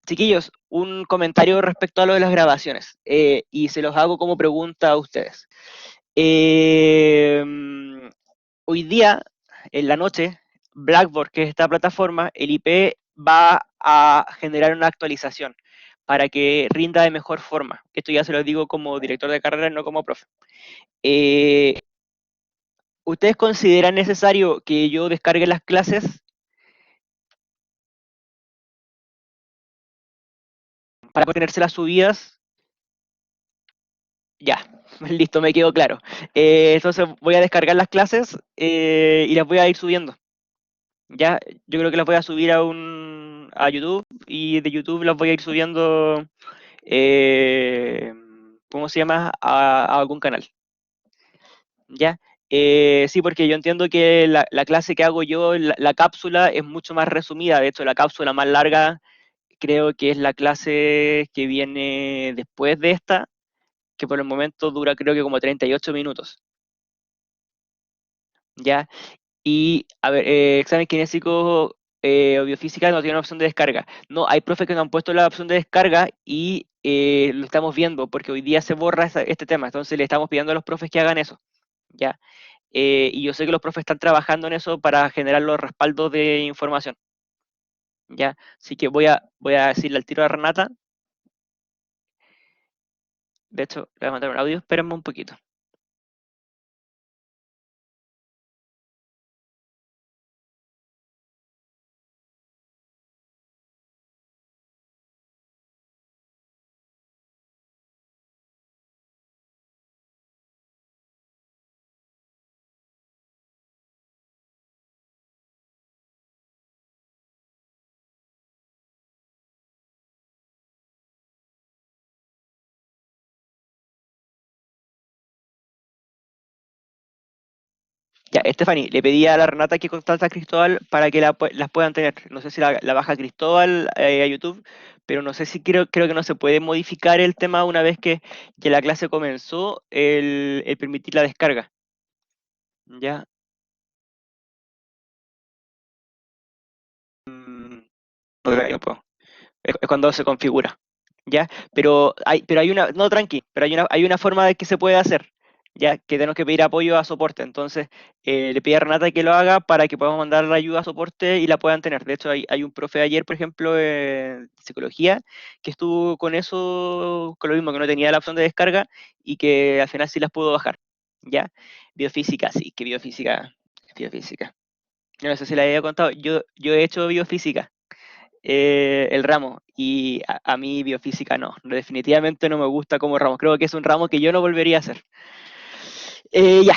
Chiquillos, un comentario respecto a lo de las grabaciones, y se los hago como pregunta a ustedes. Eh, Hoy día, en la noche, Blackboard, que es esta plataforma, el IP va a generar una actualización para que rinda de mejor forma. Esto ya se lo digo como director de carrera, no como profe. Eh, ¿Ustedes consideran necesario que yo descargue las clases para tenérselas subidas? Ya, listo, me quedó claro. Entonces voy a descargar las clases y las voy a ir subiendo. Ya, yo creo que las voy a subir a YouTube y de YouTube las voy a ir subiendo, eh, ¿cómo se llama? A algún canal. Ya. Sí, porque yo entiendo que la clase que hago yo, la cápsula es mucho más resumida. De hecho, la cápsula más larga creo que es la clase que viene después de esta, que por el momento dura creo que como 38 minutos. ¿Ya? Y, a ver, examen kinésico o biofísica no tiene una opción de descarga. No, hay profes que no han puesto la opción de descarga y lo estamos viendo porque hoy día se borra este tema. Entonces le estamos pidiendo a los profes que hagan eso. ¿Ya? Y yo sé que los profes están trabajando en eso para generar los respaldos de información. ¿Ya? Así que voy a decirle al tiro a Renata. De hecho, le voy a mandar un audio. Espérenme un poquito. Ya, Stephanie, le pedí a la Renata que contacte a Cristóbal para que las puedan tener. No sé si la baja Cristóbal a YouTube, pero no sé si creo que no se puede modificar el tema una vez que la clase comenzó, el permitir la descarga. Ya. Mm, no puedo. Es cuando se configura. ¿Ya? Pero hay una, no, tranqui, pero hay una forma de que se puede hacer, ya que tenemos que pedir apoyo a soporte. Entonces, le pedí a Renata que lo haga para que podamos mandar la ayuda a soporte y la puedan tener. De hecho, hay un profe ayer, por ejemplo, de psicología, que estuvo con eso, con lo mismo, que no tenía la opción de descarga y que al final sí las pudo bajar. ¿Ya? Biofísica, sí, que biofísica. Yo no sé si la había contado, yo he hecho biofísica, el ramo, y a mí biofísica no, definitivamente no me gusta como ramo, creo que es un ramo que yo no volvería a hacer. Ya,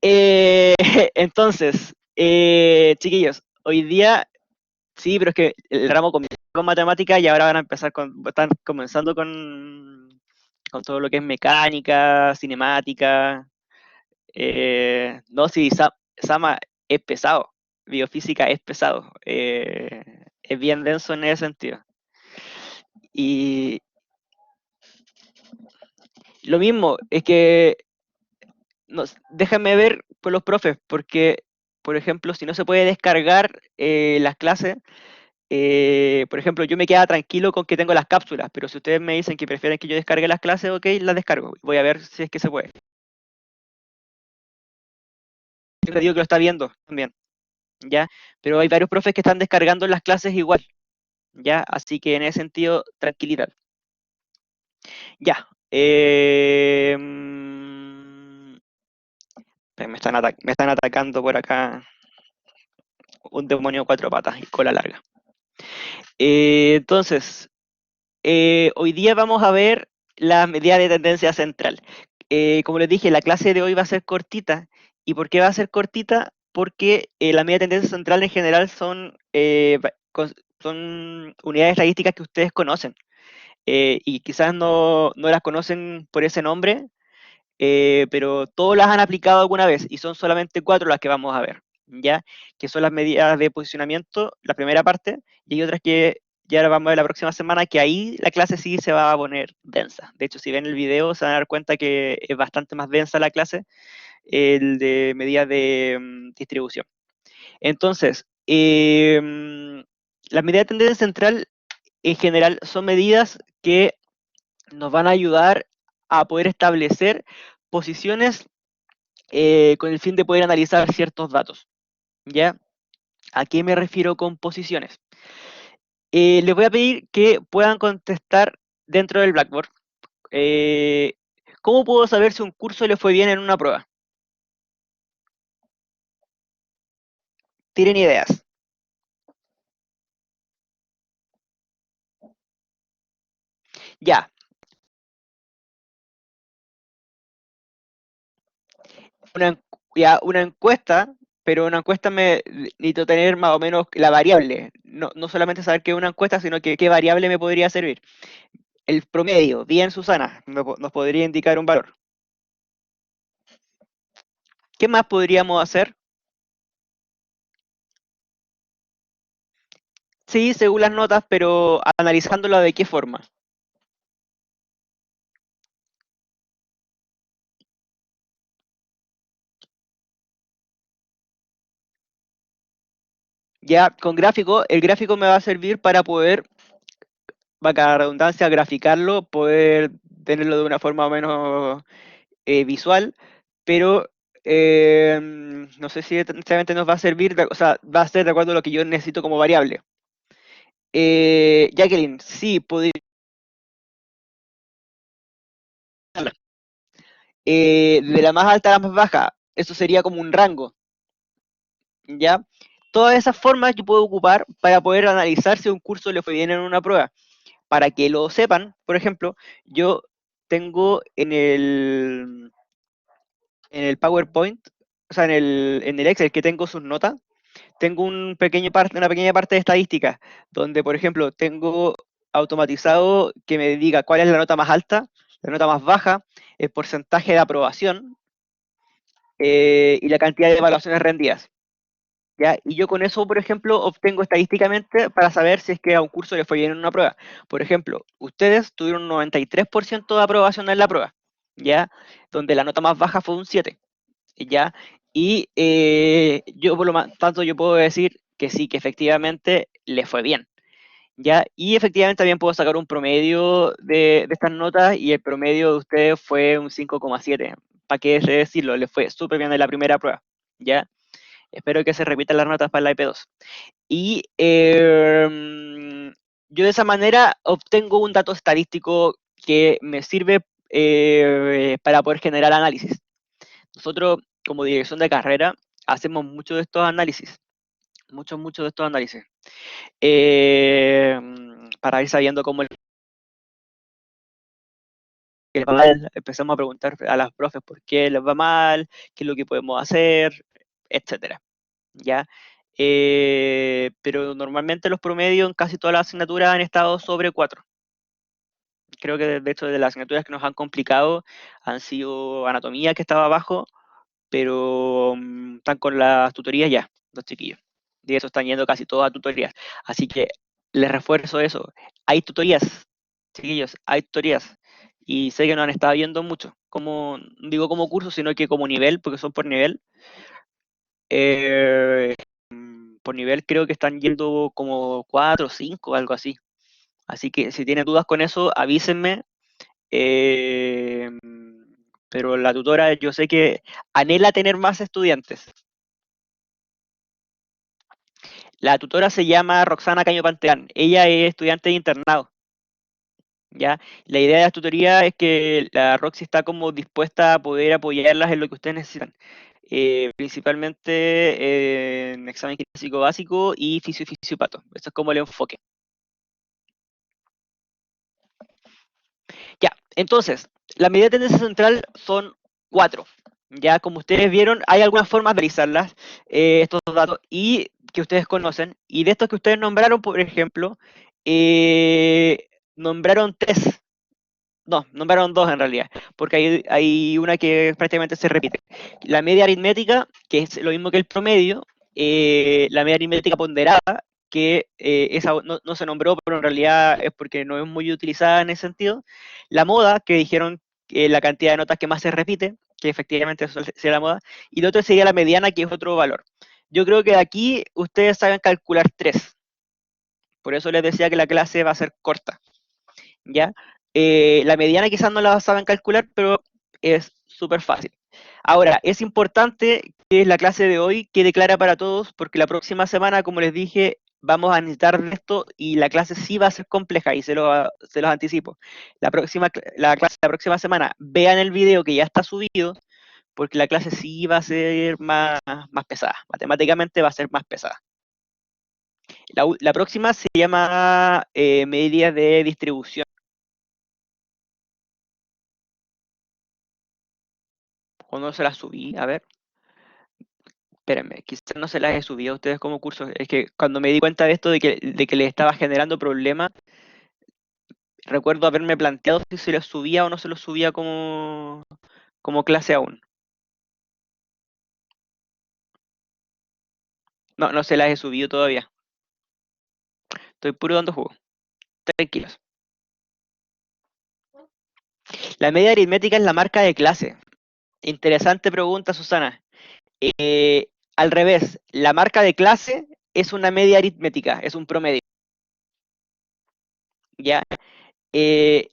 eh, entonces, chiquillos, hoy día, sí, pero es que el ramo comienza con matemática y ahora van a empezar están comenzando con todo lo que es mecánica, cinemática. No, sí, Sama es pesado, biofísica es pesado, es bien denso en ese sentido. Y lo mismo, es que déjame ver con los profes, porque, por ejemplo, si no se puede descargar las clases, por ejemplo, yo me quedaba tranquilo con que tengo las cápsulas, pero si ustedes me dicen que prefieren que yo descargue las clases, ok, las descargo. Voy a ver si es que se puede. Yo le digo que lo está viendo también, ¿ya? Pero hay varios profes que están descargando las clases igual, ¿ya? Así que en ese sentido, tranquilidad. Ya. Me están atacando por acá un demonio cuatro patas y cola larga. Entonces, hoy día vamos a ver la medida de tendencia central. Como les dije, la clase de hoy va a ser cortita. ¿Y por qué va a ser cortita? Porque la medida de tendencia central en general son unidades estadísticas que ustedes conocen. Y quizás no las conocen por ese nombre, pero todos las han aplicado alguna vez y son solamente 4 las que vamos a ver, ¿ya? Que son las medidas de posicionamiento, la primera parte, y hay otras que ya las vamos a ver la próxima semana, que ahí la clase sí se va a poner densa. De hecho, si ven el video se van a dar cuenta que es bastante más densa la clase, el de medidas de distribución. Entonces, la medida de tendencia central en general son medidas que nos van a ayudar a poder establecer posiciones con el fin de poder analizar ciertos datos. ¿Ya? ¿A qué me refiero con posiciones? Les voy a pedir que puedan contestar dentro del Blackboard. Eh, ¿Cómo puedo saber si un curso le fue bien en una prueba? Tienen ideas. Ya, una, una encuesta, pero una encuesta me necesito tener más o menos la variable. No, no solamente saber qué es una encuesta, sino que qué variable me podría servir. El promedio, bien Susana, nos podría indicar un valor. ¿Qué más podríamos hacer? Sí, según las notas, pero analizándolo de qué forma. Ya con gráfico, el gráfico me va a servir para poder, vaca la redundancia, graficarlo, poder tenerlo de una forma más o menos visual, pero no sé si necesariamente nos va a servir, o sea, va a ser de acuerdo a lo que yo necesito como variable. Jacqueline, sí, podría. De la más alta a la más baja, eso sería como un rango, ¿ya? Todas esas formas yo puedo ocupar para poder analizar si un curso le fue bien en una prueba. Para que lo sepan, por ejemplo, yo tengo en el PowerPoint, o sea, en el Excel que tengo sus notas, tengo una pequeña parte de estadística, donde, por ejemplo, tengo automatizado que me diga cuál es la nota más alta, la nota más baja, el porcentaje de aprobación y la cantidad de evaluaciones rendidas. ¿Ya? Y yo con eso, por ejemplo, obtengo estadísticamente para saber si es que a un curso le fue bien en una prueba. Por ejemplo, ustedes tuvieron un 93% de aprobación en la prueba, ¿ya? Donde la nota más baja fue un 7, ¿ya? Y yo por lo tanto yo puedo decir que sí, que efectivamente le fue bien, ¿ya? Y efectivamente también puedo sacar un promedio de estas notas y el promedio de ustedes fue un 5,7. ¿Para qué decirlo? Le fue súper bien en la primera prueba, ¿ya? Espero que se repitan las notas para la IP2. Y yo de esa manera obtengo un dato estadístico que me sirve para poder generar análisis. Nosotros, como dirección de carrera, hacemos mucho de estos análisis, mucho de estos análisis, eh, para ir sabiendo cómo les va mal. Empezamos a preguntar a las profes por qué les va mal, qué es lo que podemos hacer, etcétera. ¿Ya? Pero normalmente los promedios en casi todas las asignaturas han estado sobre 4. Creo que de hecho de las asignaturas que nos han complicado han sido anatomía, que estaba abajo, pero están con las tutorías ya, los chiquillos. De eso están yendo casi todas a tutorías. Así que les refuerzo eso. Hay tutorías, chiquillos, hay tutorías. Y sé que no han estado viendo mucho, como, no digo como curso, sino que como nivel, porque son por nivel. Eh, por nivel creo que están yendo como 4 o 5, algo así. Así que si tienen dudas con eso, avísenme. Eh, pero la tutora yo sé que anhela tener más estudiantes. La tutora se llama Roxana Caño Panteán. Ella es estudiante de internado. ¿Ya? La idea de la tutoría es que la Roxy está como dispuesta a poder apoyarlas en lo que ustedes necesitan. Principalmente en examen físico básico y fisio-fisiopato. Eso es como el enfoque. Ya, entonces, las medidas de tendencia central son 4. Ya, como ustedes vieron, hay algunas formas de analizarlas, estos datos, y que ustedes conocen. Y de estos que ustedes nombraron, por ejemplo, nombraron 3. No, nombraron 2 en realidad, porque hay una que prácticamente se repite. La media aritmética, que es lo mismo que el promedio, la media aritmética ponderada, que esa no se nombró, pero en realidad es porque no es muy utilizada en ese sentido. La moda, que dijeron la cantidad de notas que más se repite, que efectivamente eso sería la moda. Y lo otro sería la mediana, que es otro valor. Yo creo que de aquí ustedes saben calcular 3, Por eso les decía que la clase va a ser corta, ¿ya? La mediana quizás no la saben calcular, pero es súper fácil. Ahora, es importante que la clase de hoy quede clara para todos, porque la próxima semana, como les dije, vamos a necesitar de esto y la clase sí va a ser compleja y se los anticipo. La próxima semana vean el video que ya está subido, porque la clase sí va a ser más pesada. Matemáticamente va a ser más pesada. La próxima se llama medidas de distribución. O no se las subí, a ver. Espérenme, quizás no se las he subido a ustedes como curso. Es que cuando me di cuenta de esto, de que les estaba generando problemas, recuerdo haberme planteado si se los subía o no se los subía como clase aún. No, no se las he subido todavía. Estoy puro dando jugo. Tranquilos. La media aritmética es la marca de clase. Interesante pregunta, Susana. Al revés, la marca de clase es una media aritmética, es un promedio. ¿Ya? Eh,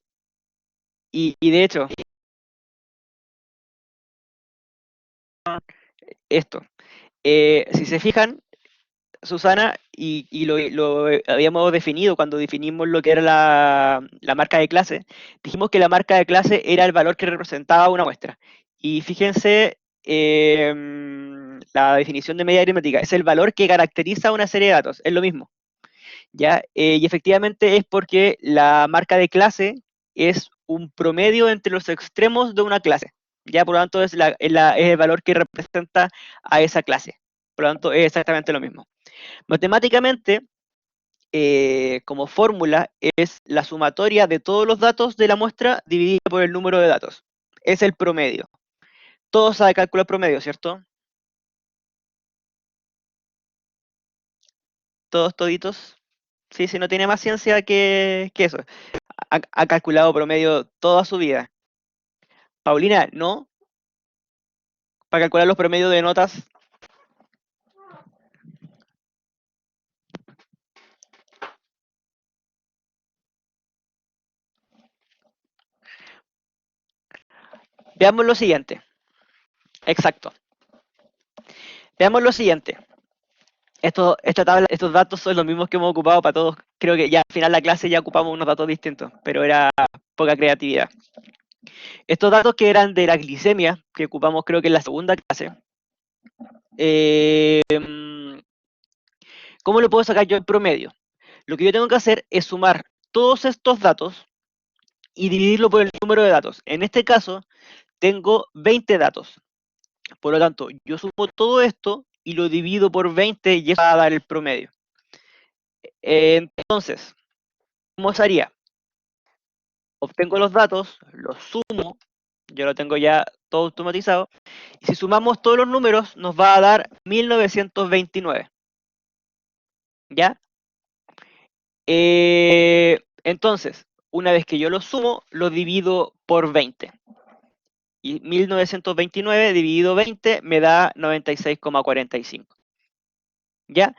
y de hecho, esto, si se fijan, Susana, y lo habíamos definido cuando definimos lo que era la marca de clase, dijimos que la marca de clase era el valor que representaba una muestra. Y fíjense, la definición de media aritmética es el valor que caracteriza una serie de datos, es lo mismo. ¿Ya? Y efectivamente es porque la marca de clase es un promedio entre los extremos de una clase. Ya, por lo tanto, es el valor que representa a esa clase. Por lo tanto, es exactamente lo mismo. Matemáticamente, como fórmula, es la sumatoria de todos los datos de la muestra dividida por el número de datos. Es el promedio. Todos saben calcular promedio, ¿cierto? Todos toditos. Sí, sí, no tiene más ciencia que eso. Ha calculado promedio toda su vida. Paulina, no, para calcular los promedios de notas. Veamos lo siguiente. Exacto. Veamos lo siguiente. Esta tabla, estos datos son los mismos que hemos ocupado para todos. Creo que ya al final de la clase ya ocupamos unos datos distintos, pero era poca creatividad. Estos datos que eran de la glicemia, que ocupamos creo que en la segunda clase, eh, ¿cómo lo puedo sacar yo en promedio? Lo que yo tengo que hacer es sumar todos estos datos y dividirlo por el número de datos. En este caso, tengo 20 datos. Por lo tanto, yo sumo todo esto y lo divido por 20 y eso va a dar el promedio. Entonces, ¿cómo se haría? Obtengo los datos, los sumo, yo lo tengo ya todo automatizado, y si sumamos todos los números nos va a dar 1929. ¿Ya? Entonces, una vez que yo lo sumo, lo divido por 20. Y 1929 dividido 20 me da 96,45. ¿Ya?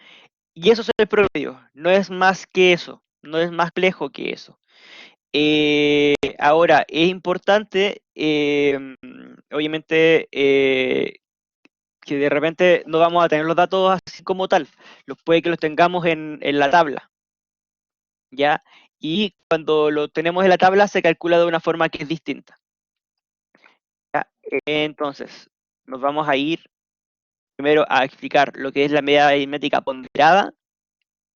Y eso es el promedio, no es más que eso, no es más complejo que eso. Ahora, es importante, obviamente, que de repente no vamos a tener los datos así como tal, puede que los tengamos en la tabla, ¿ya? Y cuando lo tenemos en la tabla se calcula de una forma que es distinta. ¿Ya? Entonces, nos vamos a ir primero a explicar lo que es la media aritmética ponderada,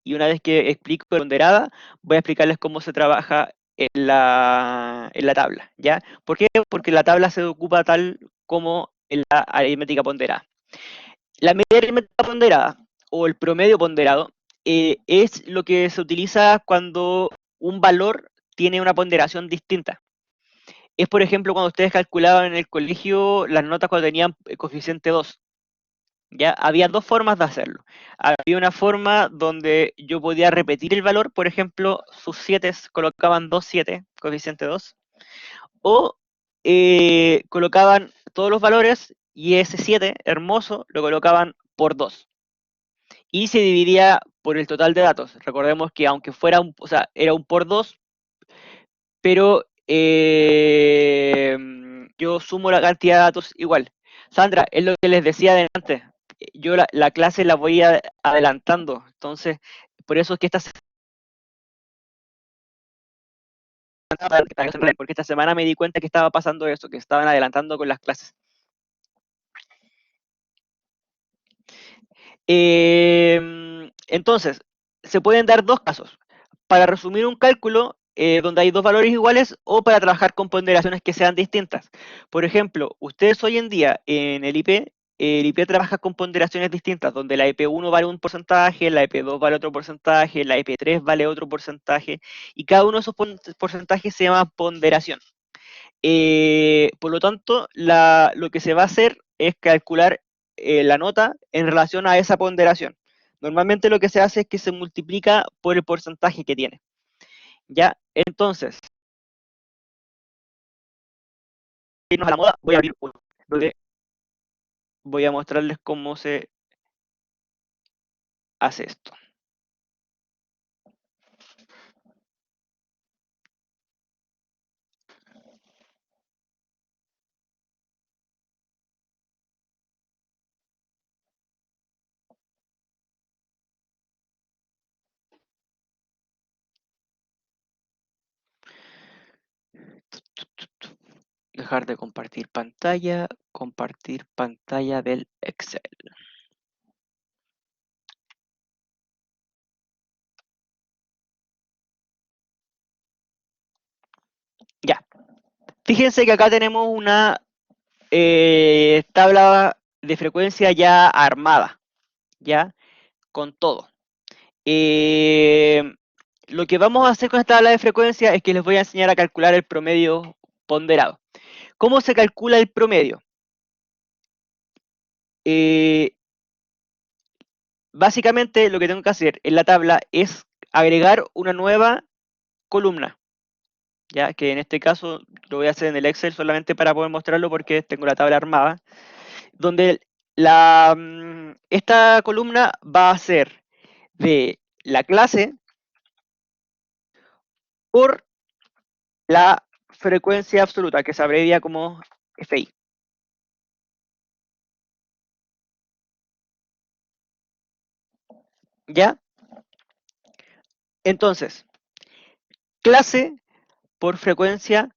y una vez que explico ponderada, voy a explicarles cómo se trabaja en la tabla, ¿ya? ¿Por qué? Porque la tabla se ocupa tal como en la aritmética ponderada. La media aritmética ponderada, o el promedio ponderado, es lo que se utiliza cuando un valor tiene una ponderación distinta. Es, por ejemplo, cuando ustedes calculaban en el colegio las notas cuando tenían coeficiente 2. ¿Ya? Había dos formas de hacerlo. Había una forma donde yo podía repetir el valor, por ejemplo, sus 7 colocaban 2 7, coeficiente 2, o colocaban todos los valores y ese 7, hermoso, lo colocaban por 2. Y se dividía por el total de datos. Recordemos que aunque fuera o sea, era un por 2, pero yo sumo la cantidad de datos igual. Sandra, es lo que les decía adelante. Yo la clase la voy adelantando, entonces, por eso es que esta semana, porque esta semana me di cuenta que estaba pasando eso, que estaban adelantando con las clases. Entonces, se pueden dar dos casos. Para resumir un cálculo donde hay dos valores iguales o para trabajar con ponderaciones que sean distintas. Por ejemplo, ustedes hoy en día en el IP trabaja con ponderaciones distintas, donde la EP1 vale un porcentaje, la EP2 vale otro porcentaje, la EP3 vale otro porcentaje, y cada uno de esos porcentajes se llama ponderación. Por lo tanto, lo que se va a hacer es calcular la nota en relación a esa ponderación. Normalmente lo que se hace es que se multiplica por el porcentaje que tiene. ¿Ya? Entonces, irnos a la moda, voy a abrir uno, donde voy a mostrarles cómo se hace esto. Dejar de compartir pantalla del Excel. Ya, fíjense que acá tenemos una tabla de frecuencia ya armada, ya, con todo. Lo que vamos a hacer con esta tabla de frecuencia es que les voy a enseñar a calcular el promedio ponderado. ¿Cómo se calcula el promedio? Básicamente lo que tengo que hacer en la tabla es agregar una nueva columna, ya que en este caso lo voy a hacer en el Excel solamente para poder mostrarlo porque tengo la tabla armada, donde esta columna va a ser de la clase por la frecuencia absoluta, que se abrevia como FI. ¿Ya? Entonces, clase por frecuencia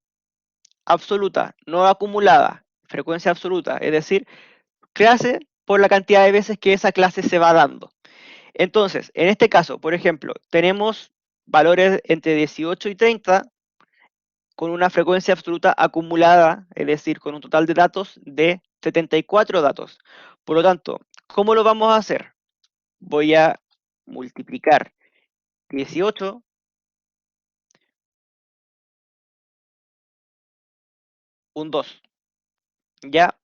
absoluta, no acumulada, frecuencia absoluta, es decir, clase por la cantidad de veces que esa clase se va dando. Entonces, en este caso, por ejemplo, tenemos valores entre 18 y 30 con una frecuencia absoluta acumulada, es decir, con un total de datos de 74 datos. Por lo tanto, ¿cómo lo vamos a hacer? Voy a multiplicar 18 un 2, ¿ya?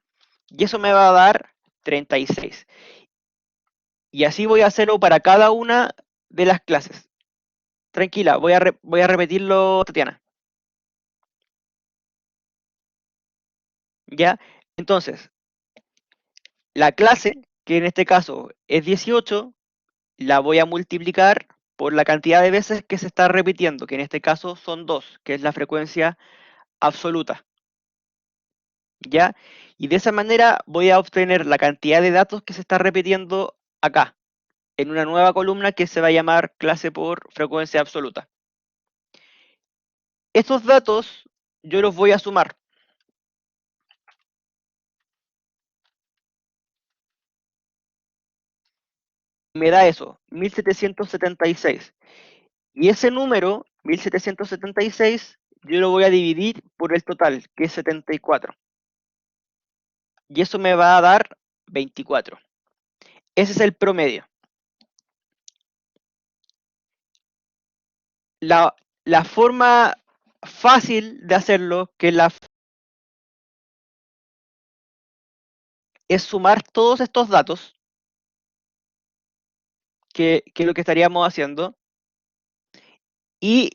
Y eso me va a dar 36. Y así voy a hacerlo para cada una de las clases. Tranquila, voy a repetirlo, Tatiana. ¿Ya? Entonces, la clase, que en este caso es 18, la voy a multiplicar por la cantidad de veces que se está repitiendo, que en este caso son 2, que es la frecuencia absoluta. ¿Ya? Y de esa manera voy a obtener la cantidad de datos que se está repitiendo acá, en una nueva columna que se va a llamar clase por frecuencia absoluta. Estos datos yo los voy a sumar. Me da eso, 1776. Y ese número, 1776, yo lo voy a dividir por el total, que es 74. Y eso me va a dar 24. Ese es el promedio. La forma fácil de hacerlo, es sumar todos estos datos, que es lo que estaríamos haciendo, y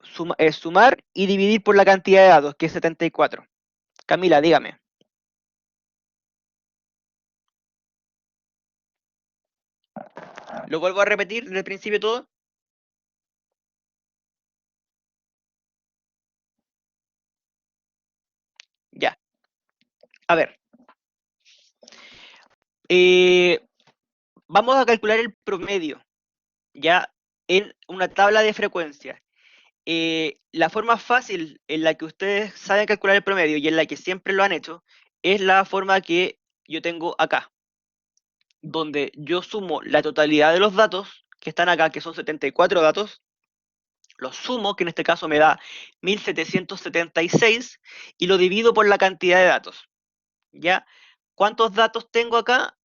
sumar y dividir por la cantidad de datos, que es 74. Camila, dígame. Lo vuelvo a repetir desde el principio todo. Ya. A ver. eh, Vamos a calcular el promedio, ya en una tabla de frecuencia. La forma fácil en la que ustedes saben calcular el promedio y en la que siempre lo han hecho es la forma que yo tengo acá, donde yo sumo la totalidad de los datos que están acá, que son 74 datos, los sumo, que en este caso me da 1776, y lo divido por la cantidad de datos. ¿Ya? ¿Cuántos datos tengo acá?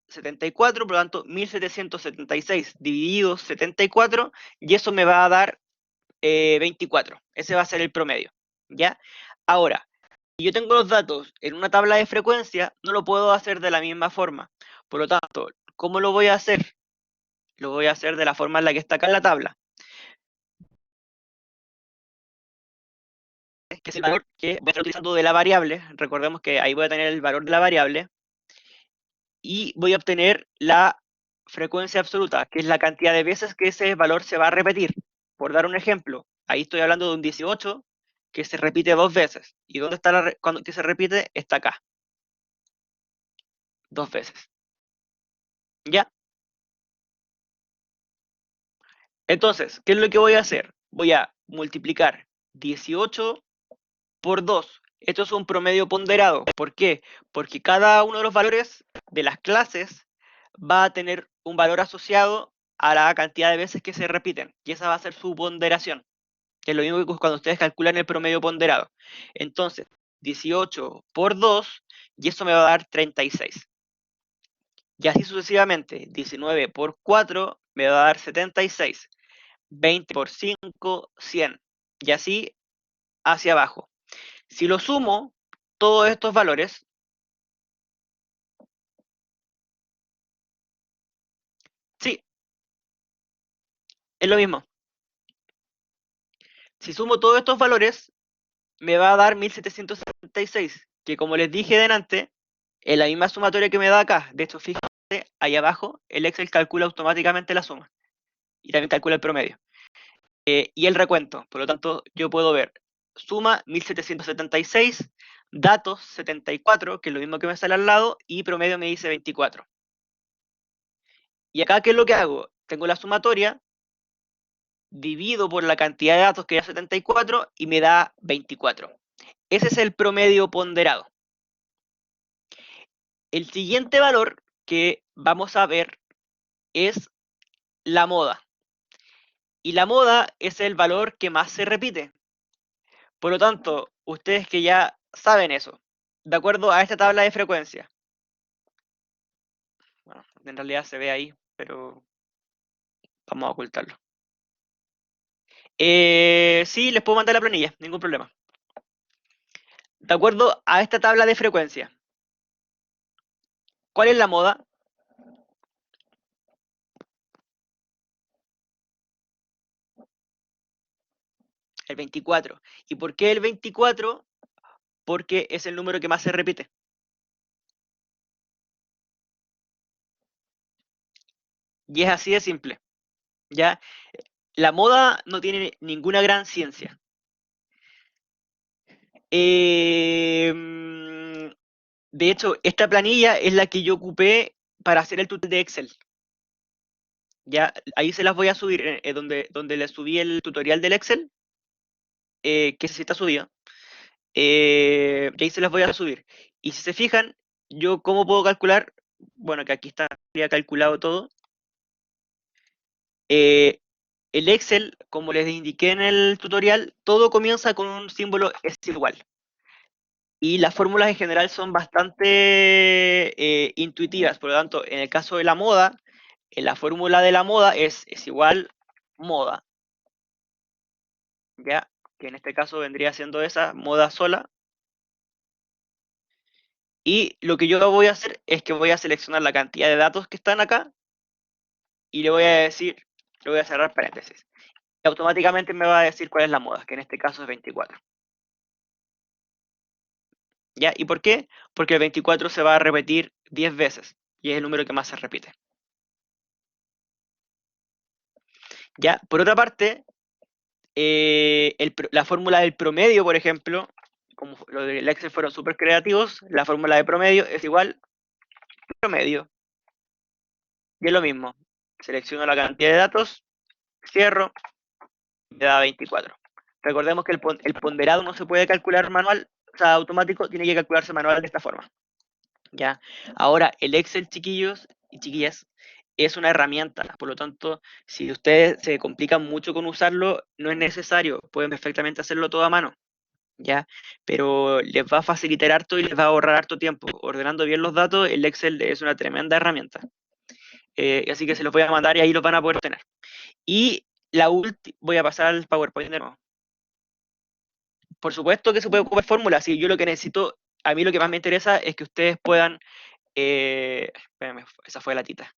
74, por lo tanto 1776 dividido 74, y eso me va a dar 24. Ese va a ser el promedio. ¿Ya? Ahora, si yo tengo los datos en una tabla de frecuencia, no lo puedo hacer de la misma forma. Por lo tanto, ¿cómo lo voy a hacer? Lo voy a hacer de la forma en la que está acá en la tabla, que es el valor que voy a estar utilizando de la variable. Recordemos que ahí voy a tener el valor de la variable y voy a obtener la frecuencia absoluta, que es la cantidad de veces que ese valor se va a repetir. Por dar un ejemplo, ahí estoy hablando de un 18 que se repite 2 veces. ¿Y dónde está cuando que se repite? Está acá, 2 veces. ¿Ya? Entonces, ¿qué es lo que voy a hacer? Voy a multiplicar 18 por 2. Esto es un promedio ponderado. ¿Por qué? Porque cada uno de los valores de las clases va a tener un valor asociado a la cantidad de veces que se repiten. Y esa va a ser su ponderación, que es lo mismo que cuando ustedes calculan el promedio ponderado. Entonces, 18 por 2, y eso me va a dar 36. Y así sucesivamente, 19 por 4 me va a dar 76. 20 por 5, 100. Y así hacia abajo. Si lo sumo, todos estos valores, sí, es lo mismo. Si sumo todos estos valores, me va a dar 1776, que como les dije delante, es la misma sumatoria que me da acá. De hecho, fíjense, ahí abajo, el Excel calcula automáticamente la suma y también calcula el promedio. Y el recuento, por lo tanto, yo puedo ver suma 1776, datos 74, que es lo mismo que me sale al lado, y promedio me dice 24. Y acá, ¿qué es lo que hago? Tengo la sumatoria, divido por la cantidad de datos que es 74 y me da 24. Ese es el promedio ponderado. El siguiente valor que vamos a ver es la moda. Y la moda es el valor que más se repite. Por lo tanto, ustedes que ya saben eso, de acuerdo a esta tabla de frecuencia, bueno, en realidad se ve ahí, pero vamos a ocultarlo. Sí, les puedo mandar la planilla, ningún problema. De acuerdo a esta tabla de frecuencia, ¿cuál es la moda? El 24. ¿Y por qué el 24? Porque es el número que más se repite. Y es así de simple. ¿Ya? La moda no tiene ninguna gran ciencia. Eh, de hecho, esta planilla es la que yo ocupé para hacer el tutorial de Excel. Ya, ahí se las voy a subir, donde les subí el tutorial del Excel, que sí está subido. Y ahí se las voy a subir. Y si se fijan, yo cómo puedo calcular, bueno, que aquí está ya calculado todo. Eh, el Excel, como les indiqué en el tutorial, todo comienza con un símbolo es igual. Y las fórmulas en general son bastante intuitivas, por lo tanto, en el caso de la moda, la fórmula de la moda es igual moda, ¿ya? Que en este caso vendría siendo esa, moda sola. Y lo que yo voy a hacer es que voy a seleccionar la cantidad de datos que están acá y le voy a decir, le voy a cerrar paréntesis. Y automáticamente me va a decir cuál es la moda, que en este caso es 24. ¿Ya? ¿Y por qué? Porque el 24 se va a repetir 10 veces y es el número que más se repite. ¿Ya? Por otra parte, la fórmula del promedio, por ejemplo, como los del Excel fueron súper creativos, la fórmula de promedio es igual a promedio. Y es lo mismo. Selecciono la cantidad de datos, cierro, me da 24. Recordemos que el ponderado no se puede calcular manual, o sea, automático, tiene que calcularse manual de esta forma. ¿Ya? Ahora, el Excel, chiquillos y chiquillas, es una herramienta, por lo tanto, si ustedes se complican mucho con usarlo, no es necesario, pueden perfectamente hacerlo todo a mano, ¿ya? Pero les va a facilitar harto y les va a ahorrar harto tiempo. Ordenando bien los datos, el Excel es una tremenda herramienta. Así que se los voy a mandar y ahí los van a poder tener. Y la última, voy a pasar al PowerPoint de nuevo. Por supuesto que se puede ocupar fórmulas, y yo lo que necesito, a mí lo que más me interesa es que ustedes puedan, espérame, esa fue la tita,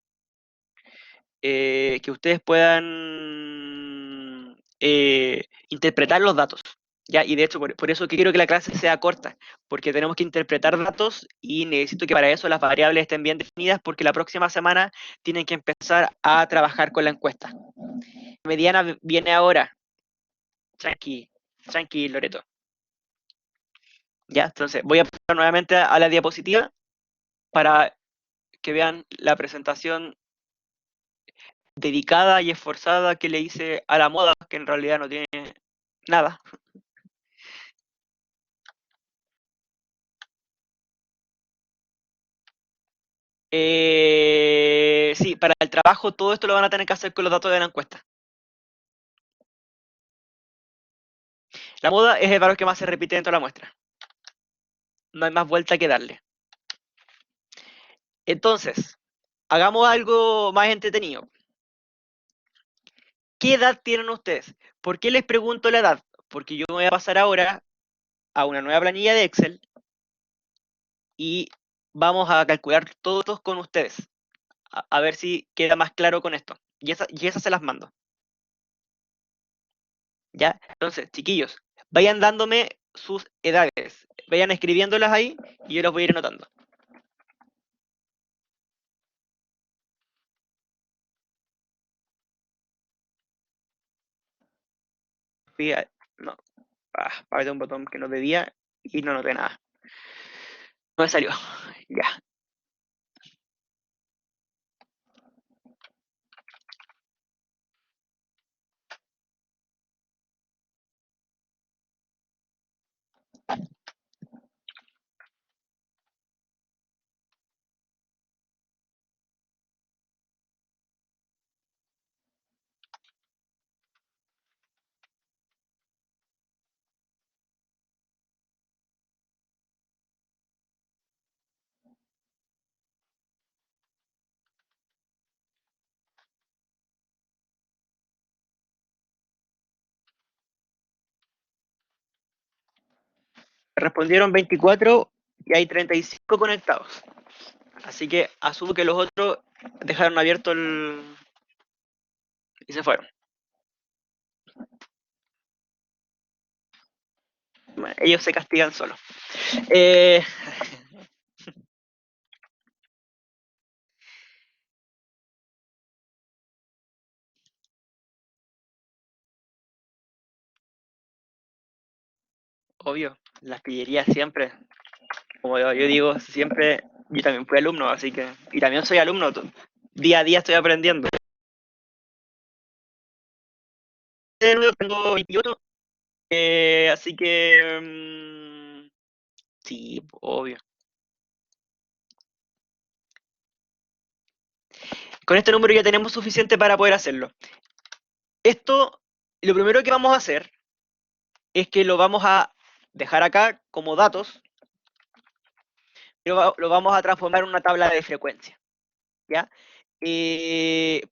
que ustedes puedan interpretar los datos. ¿Ya? Y de hecho, por eso quiero que la clase sea corta, porque tenemos que interpretar datos y necesito que para eso las variables estén bien definidas, porque la próxima semana tienen que empezar a trabajar con la encuesta. Mediana viene ahora. Tranqui, tranqui, Loreto. Ya, entonces voy a pasar nuevamente a la diapositiva para que vean la presentación dedicada y esforzada que le hice a la moda, que en realidad no tiene nada. Sí, para el trabajo todo esto lo van a tener que hacer con los datos de la encuesta. La moda es el valor que más se repite dentro de la muestra. No hay más vuelta que darle. Entonces, hagamos algo más entretenido. ¿Qué edad tienen ustedes? ¿Por qué les pregunto la edad? Porque yo me voy a pasar ahora a una nueva planilla de Excel y vamos a calcular todos con ustedes. A ver si queda más claro con esto. Y esas se las mando. ¿Ya? Entonces, chiquillos, vayan dándome sus edades. Vayan escribiéndolas ahí y yo las voy a ir anotando. No, apreté un botón que no debía y no noté nada. No me salió. Ya. Respondieron 24 y hay 35 conectados. Así que asumo que los otros dejaron abierto el... y se fueron. Bueno, ellos se castigan solos. Eh, obvio, las pillerías siempre, como yo digo, siempre, yo también fui alumno, así que, y también soy alumno, día a día estoy aprendiendo. De nuevo tengo 21, así que, sí, obvio. Con este número ya tenemos suficiente para poder hacerlo. Esto, lo primero que vamos a hacer es que lo vamos a dejar acá como datos, pero lo vamos a transformar en una tabla de frecuencia, ¿ya?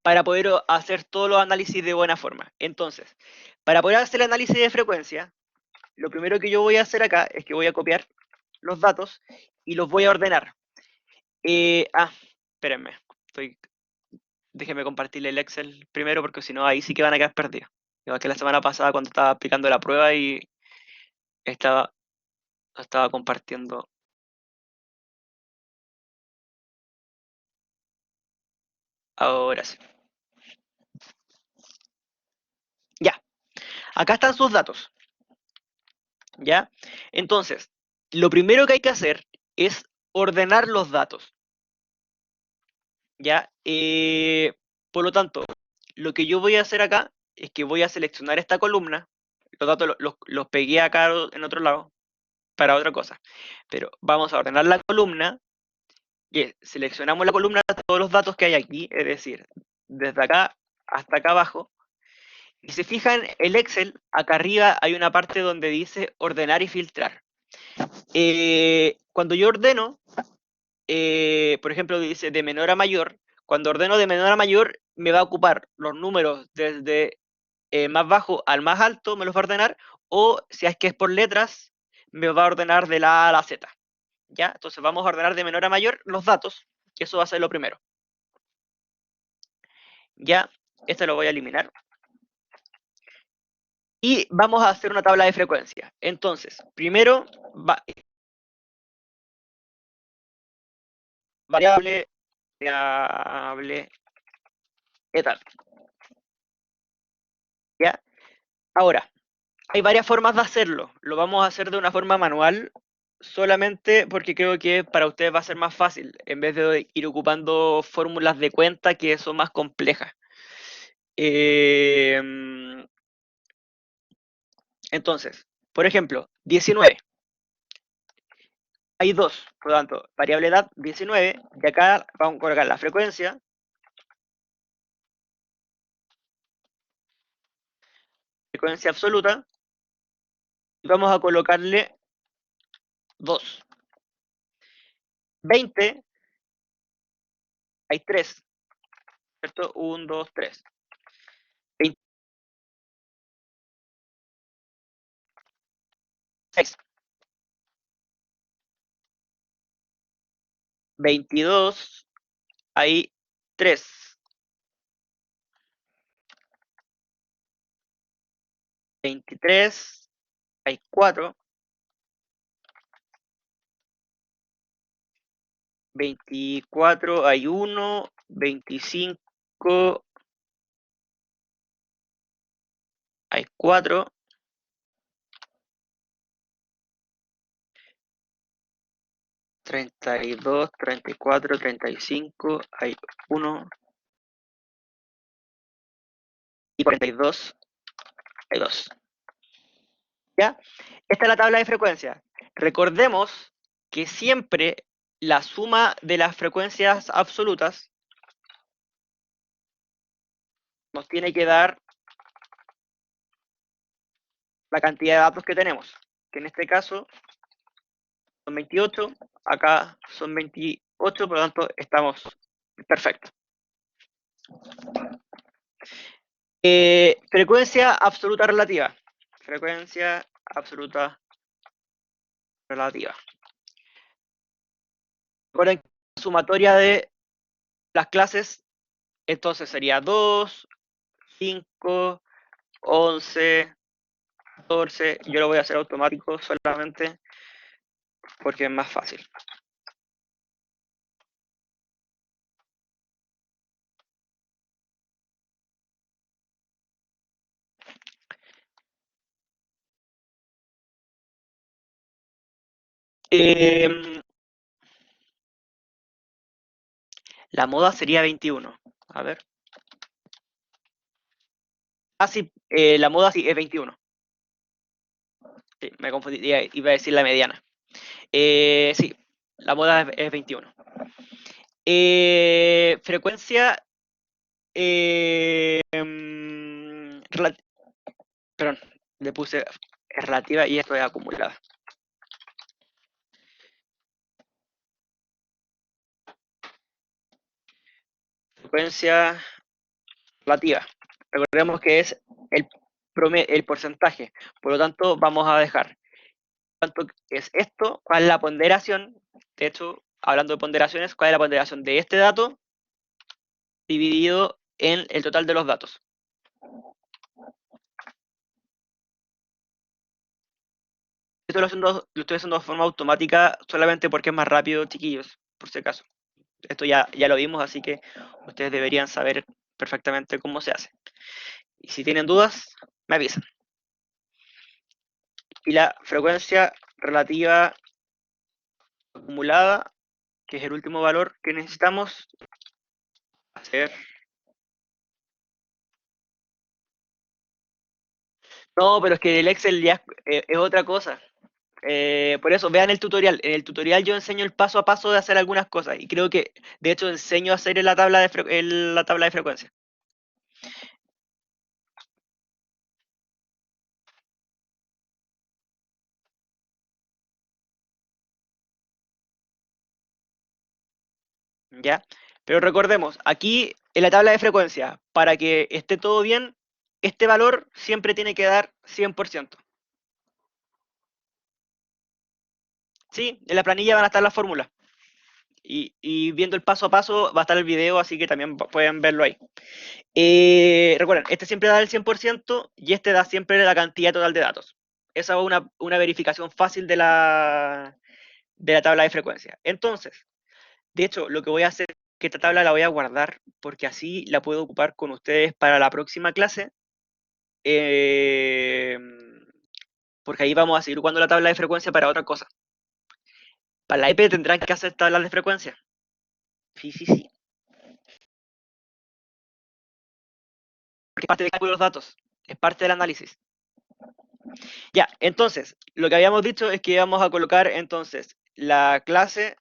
Para poder hacer todos los análisis de buena forma. Entonces, para poder hacer el análisis de frecuencia, lo primero que yo voy a hacer acá es que voy a copiar los datos y los voy a ordenar. Espérenme, déjenme compartirle el Excel primero porque si no ahí sí que van a quedar perdidos. Igual que la semana pasada cuando estaba aplicando la prueba y estaba, estaba compartiendo. Ahora sí. acá están sus datos, ¿ya? Entonces, lo primero que hay que hacer es ordenar los datos, ¿ya? Por lo tanto, lo que yo voy a hacer acá es que voy a seleccionar esta columna, los datos los pegué acá en otro lado para otra cosa, pero vamos a ordenar la columna y seleccionamos la columna de todos los datos que hay aquí, es decir, desde acá hasta acá abajo. Y si se fijan, el Excel, acá arriba hay una parte donde dice ordenar y filtrar. Cuando yo ordeno, por ejemplo, dice de menor a mayor, cuando ordeno de menor a mayor, me va a ocupar los números desde más bajo al más alto, me los va a ordenar, o si es que es por letras, me va a ordenar de la A a la Z. ¿Ya? Entonces vamos a ordenar de menor a mayor los datos, que eso va a ser lo primero. Ya, esto lo voy a eliminar. Y vamos a hacer una tabla de frecuencia. Entonces, primero, variable etapa. ¿Ya? Ahora, hay varias formas de hacerlo. Lo vamos a hacer de una forma manual, solamente porque creo que para ustedes va a ser más fácil, en vez de ir ocupando fórmulas de cuenta que son más complejas. Entonces, por ejemplo, 19. Hay dos, por lo tanto, variable edad 19, y acá vamos a colocar la frecuencia absoluta, y vamos a colocarle 2. 20, hay 3, ¿cierto? 1, 2, 3. 26. 22, hay 3. 23, hay 4. 24, hay 1. 25, hay 4. 32, 34, 35, hay 1. Y 42, hay 2. ¿Ya? Esta es la tabla de frecuencia. Recordemos que siempre la suma de las frecuencias absolutas nos tiene que dar la cantidad de datos que tenemos, que en este caso son 28, acá son 28, por lo tanto estamos perfectos. Frecuencia absoluta relativa. Frecuencia absoluta relativa. Recuerden que la sumatoria de las clases entonces sería 2, 5, 11, 14. Yo lo voy a hacer automático solamente porque es más fácil. La moda sería 21. A ver. Ah, sí, la moda sí es 21. Sí, me confundí, iba a decir la mediana. Sí, la moda es 21. Frecuencia. Perdón, le puse relativa y esto es acumulada. Frecuencia relativa. Recordemos que es el porcentaje. Por lo tanto, vamos a dejar cuánto es esto, cuál es la ponderación. De hecho, hablando de ponderaciones, cuál es la ponderación de este dato dividido en el total de los datos. Esto lo estoy haciendo de forma automática solamente porque es más rápido, chiquillos, por si acaso. Esto ya lo vimos, así que ustedes deberían saber perfectamente cómo se hace. Y si tienen dudas, me avisan. y la frecuencia relativa acumulada, que es el último valor que necesitamos hacer. No, pero es que el Excel ya es otra cosa. Por eso, vean el tutorial. En el tutorial yo enseño el paso a paso de hacer algunas cosas. Y creo que, de hecho, enseño a hacer en la tabla de frecuencia. ¿Ya? Pero recordemos, aquí en la tabla de frecuencia, para que esté todo bien, este valor siempre tiene que dar 100%. ¿Sí? En la planilla van a estar las fórmulas. Y viendo el paso a paso va a estar el video, así que también pueden verlo ahí. Recuerden, este siempre da el 100% y este da siempre la cantidad total de datos. Esa es una verificación fácil de la tabla de frecuencia. Entonces, de hecho, lo que voy a hacer es que esta tabla la voy a guardar porque así la puedo ocupar con ustedes para la próxima clase. eh, Porque ahí vamos a seguir ocupando la tabla de frecuencia para otra cosa. Para la EP tendrán que hacer tablas de frecuencia. Sí, sí, sí. Porque es parte del cálculo de los datos. Es parte del análisis. Ya, entonces, lo que habíamos dicho es que íbamos a colocar entonces la clase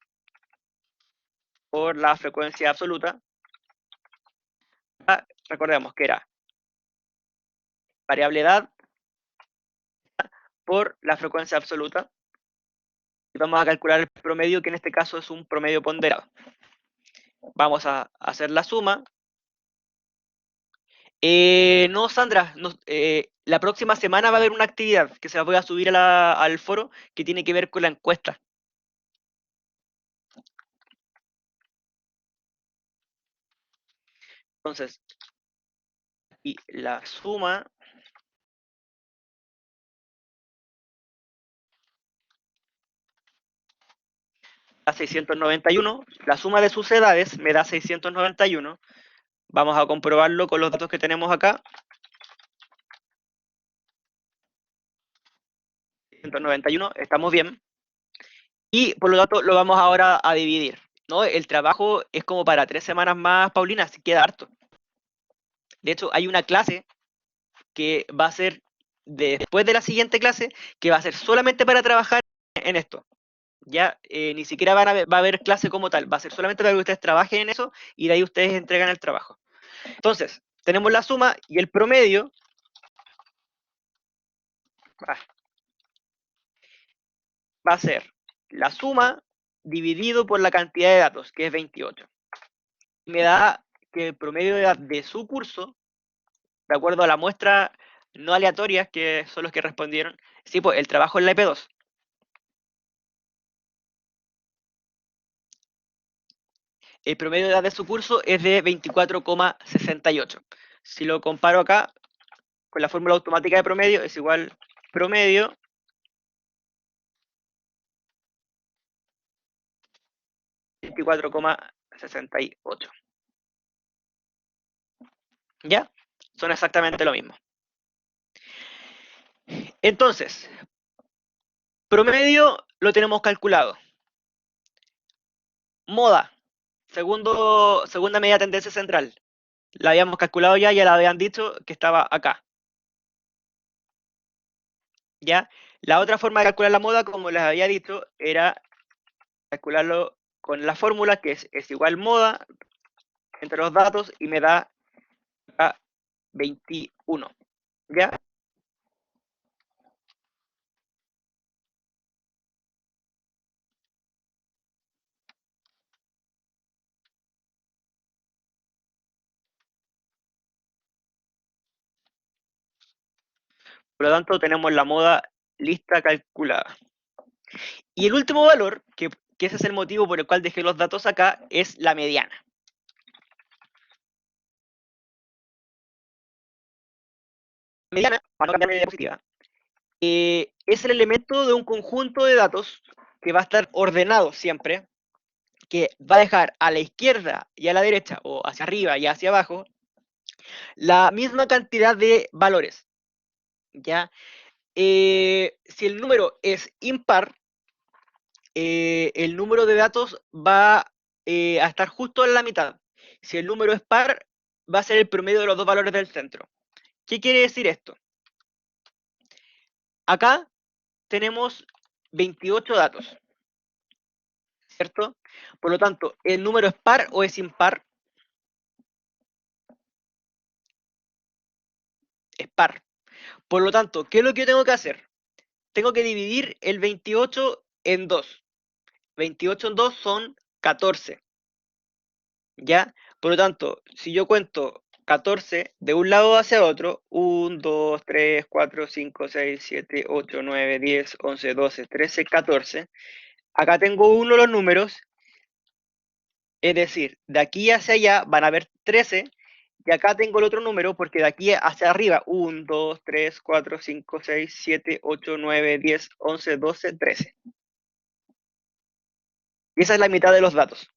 por la frecuencia absoluta. Recordemos que era variable edad por la frecuencia absoluta. Y vamos a calcular el promedio, que en este caso es un promedio ponderado. Vamos a hacer la suma. No, Sandra, la próxima semana va a haber una actividad que se la voy a subir al foro que tiene que ver con la encuesta. Entonces, y la suma da 691, la suma de sus edades me da 691. Vamos a comprobarlo con los datos que tenemos acá. 691, estamos bien. Y por lo tanto lo vamos ahora a dividir, ¿no? El trabajo es como para 3 semanas más, Paulina, así queda harto. De hecho, hay una clase que va a ser después de la siguiente clase, que va a ser solamente para trabajar en esto. Ya ni siquiera va a haber clase como tal, va a ser solamente para que ustedes trabajen en eso y de ahí ustedes entregan el trabajo. Entonces, tenemos la suma y el promedio va a ser la suma dividido por la cantidad de datos, que es 28. Me da que el promedio de edad de su curso, de acuerdo a la muestra no aleatoria, que son los que respondieron, sí, pues el trabajo en la EP2. El promedio de edad de su curso es de 24,68. Si lo comparo acá con la fórmula automática de promedio, es igual promedio 24,68. ¿Ya? Son exactamente lo mismo. Entonces, promedio lo tenemos calculado. Moda, segunda medida de tendencia central. La habíamos calculado ya la habían dicho que estaba acá. ¿Ya? La otra forma de calcular la moda, como les había dicho, era calcularlo con la fórmula que es igual moda entre los datos y me da acá 21. ¿Ya? Por lo tanto, tenemos la moda lista calculada. Y el último valor, que ese es el motivo por el cual dejé los datos acá, es la mediana. Mediana, para no cambiar de diapositiva, es el elemento de un conjunto de datos que va a estar ordenado siempre, que va a dejar a la izquierda y a la derecha, o hacia arriba y hacia abajo, la misma cantidad de valores. ¿Ya? si el número es impar, el número de datos va a estar justo en la mitad. Si el número es par, va a ser el promedio de los dos valores del centro. ¿Qué quiere decir esto? Acá tenemos 28 datos, ¿cierto? Por lo tanto, ¿el número es par o es impar? Es par. Por lo tanto, ¿qué es lo que yo tengo que hacer? Tengo que dividir el 28 en 2. 28 en 2 son 14. ¿Ya? Por lo tanto, si yo cuento 14 de un lado hacia otro, 1, 2, 3, 4, 5, 6, 7, 8, 9, 10, 11, 12, 13, 14. Acá tengo uno de los números, es decir, de aquí hacia allá van a haber 13, y acá tengo el otro número porque de aquí hacia arriba, 1, 2, 3, 4, 5, 6, 7, 8, 9, 10, 11, 12, 13. Y esa es la mitad de los datos.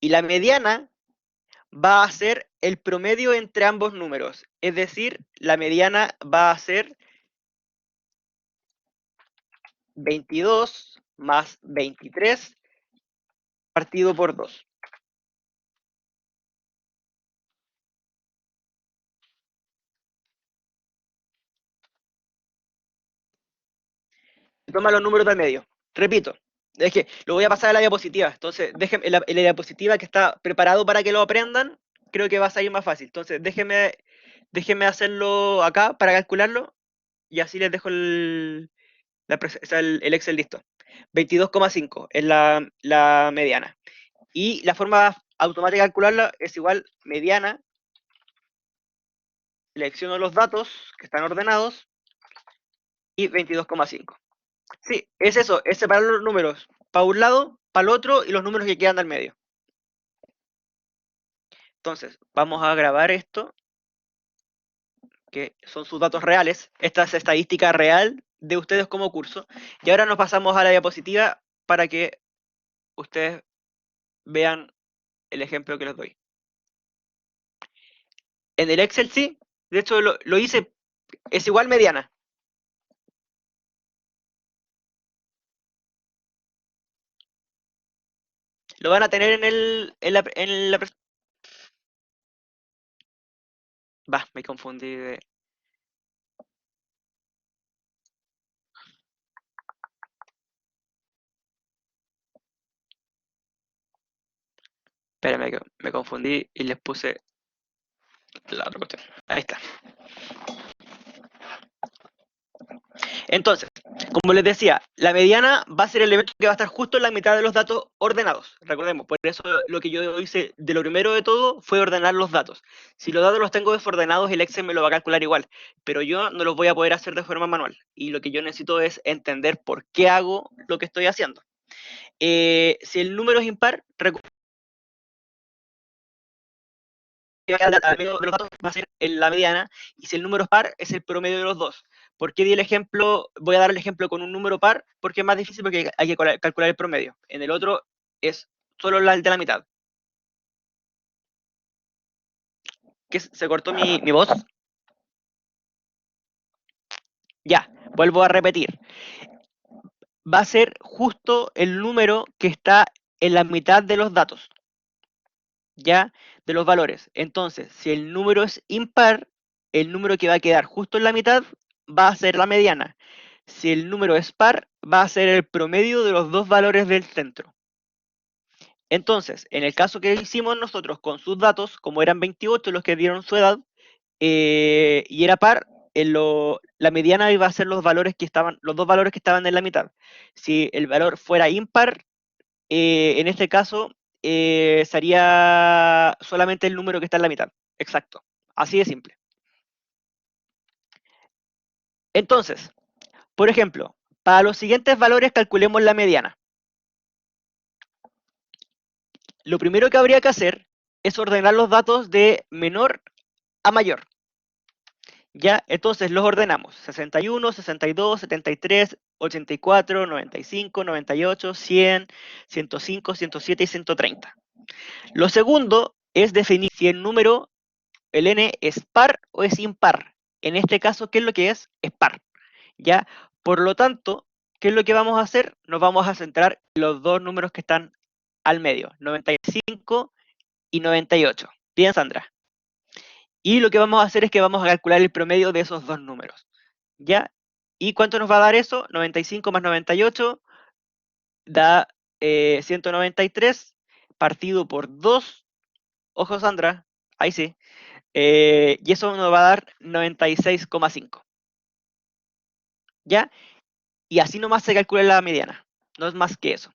Y la mediana va a ser el promedio entre ambos números. Es decir, la mediana va a ser 22 más 23 partido por 2. Toma los números del medio. Repito, es que lo voy a pasar a la diapositiva. Entonces, déjenme en la diapositiva que está preparado para que lo aprendan, creo que va a salir más fácil. Entonces, déjenme hacerlo acá para calcularlo y así les dejo el Excel listo. 22,5 es la mediana. Y la forma automática de calcularla es igual mediana, selecciono los datos que están ordenados y 22,5. Sí, es eso, es separar los números para un lado, para el otro y los números que quedan del medio. Entonces, vamos a grabar esto, que son sus datos reales. Esta es estadística real de ustedes como curso. Y ahora nos pasamos a la diapositiva para que ustedes vean el ejemplo que les doy. En el Excel sí, de hecho lo hice, es igual mediana. Lo van a tener en la Va, me confundí de... Espérame, que me confundí y les puse la otra cuestión. Ahí está. Entonces, como les decía, la mediana va a ser el elemento que va a estar justo en la mitad de los datos ordenados. Recordemos, por eso lo que yo hice de lo primero de todo fue ordenar los datos. Si los datos los tengo desordenados, el Excel me lo va a calcular igual, pero yo no los voy a poder hacer de forma manual. Y lo que yo necesito es entender por qué hago lo que estoy haciendo. Si el número es impar, recuerden que al medio de los datos va a ser en la mediana, y si el número es par, es el promedio de los dos. ¿Por qué di el ejemplo? Voy a dar el ejemplo con un número par, porque es más difícil porque hay que calcular el promedio. En el otro es solo el de la mitad. ¿Qué? ¿Se cortó mi voz? Ya, vuelvo a repetir. Va a ser justo el número que está en la mitad de los datos, ¿ya? De los valores. Entonces, si el número es impar, el número que va a quedar justo en la mitad va a ser la mediana. Si el número es par, va a ser el promedio de los dos valores del centro. Entonces, en el caso que hicimos nosotros con sus datos, como eran 28 los que dieron su edad, y era par, la mediana iba a ser los dos valores que estaban en la mitad. Si el valor fuera impar, en este caso sería solamente el número que está en la mitad. Exacto. Así de simple. Entonces, por ejemplo, para los siguientes valores calculemos la mediana. Lo primero que habría que hacer es ordenar los datos de menor a mayor. Ya, entonces los ordenamos: 61, 62, 73, 84, 95, 98, 100, 105, 107 y 130. Lo segundo es definir si el número, el n, es par o es impar. En este caso, ¿qué es lo que es? Es par. ¿Ya? Por lo tanto, ¿qué es lo que vamos a hacer? Nos vamos a centrar en los dos números que están al medio, 95 y 98. Bien, Sandra. Y lo que vamos a hacer es que vamos a calcular el promedio de esos dos números. ¿Ya? ¿Y cuánto nos va a dar eso? 95 más 98 da 193 partido por 2. Ojo, Sandra. Ahí sí. Y eso nos va a dar 96,5. ¿Ya? Y así nomás se calcula la mediana. No es más que eso.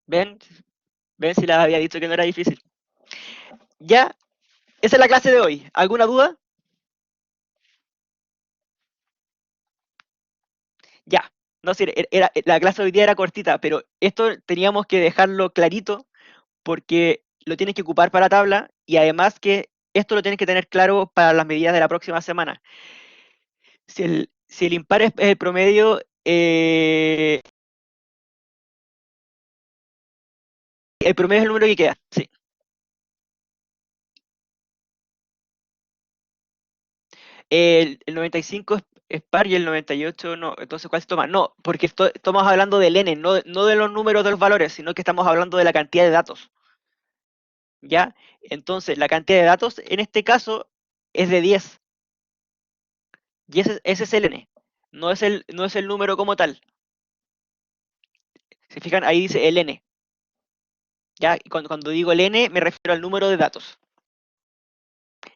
¿Ven? ¿Ven si les había dicho que no era difícil? Ya, esa es la clase de hoy. ¿Alguna duda? Ya. No sé, la clase de hoy día era cortita, pero esto teníamos que dejarlo clarito porque lo tienes que ocupar para tabla y además que esto lo tienes que tener claro para las medidas de la próxima semana. Si el impar es el promedio, el promedio es el número que queda. Sí. El 95 es par y el 98 no. Entonces, ¿cuál se toma? No, porque estamos hablando del n, no de los números de los valores, sino que estamos hablando de la cantidad de datos. ¿Ya? Entonces, la cantidad de datos en este caso es de 10. Y ese es el n. No es el número como tal. Si fijan, ahí dice el n. ¿Ya? Y cuando digo el n, me refiero al número de datos.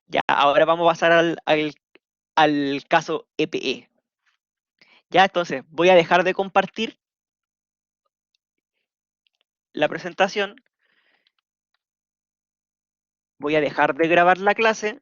Ya, ahora vamos a pasar al caso EPE. Ya, entonces, voy a dejar de compartir la presentación. Voy a dejar de grabar la clase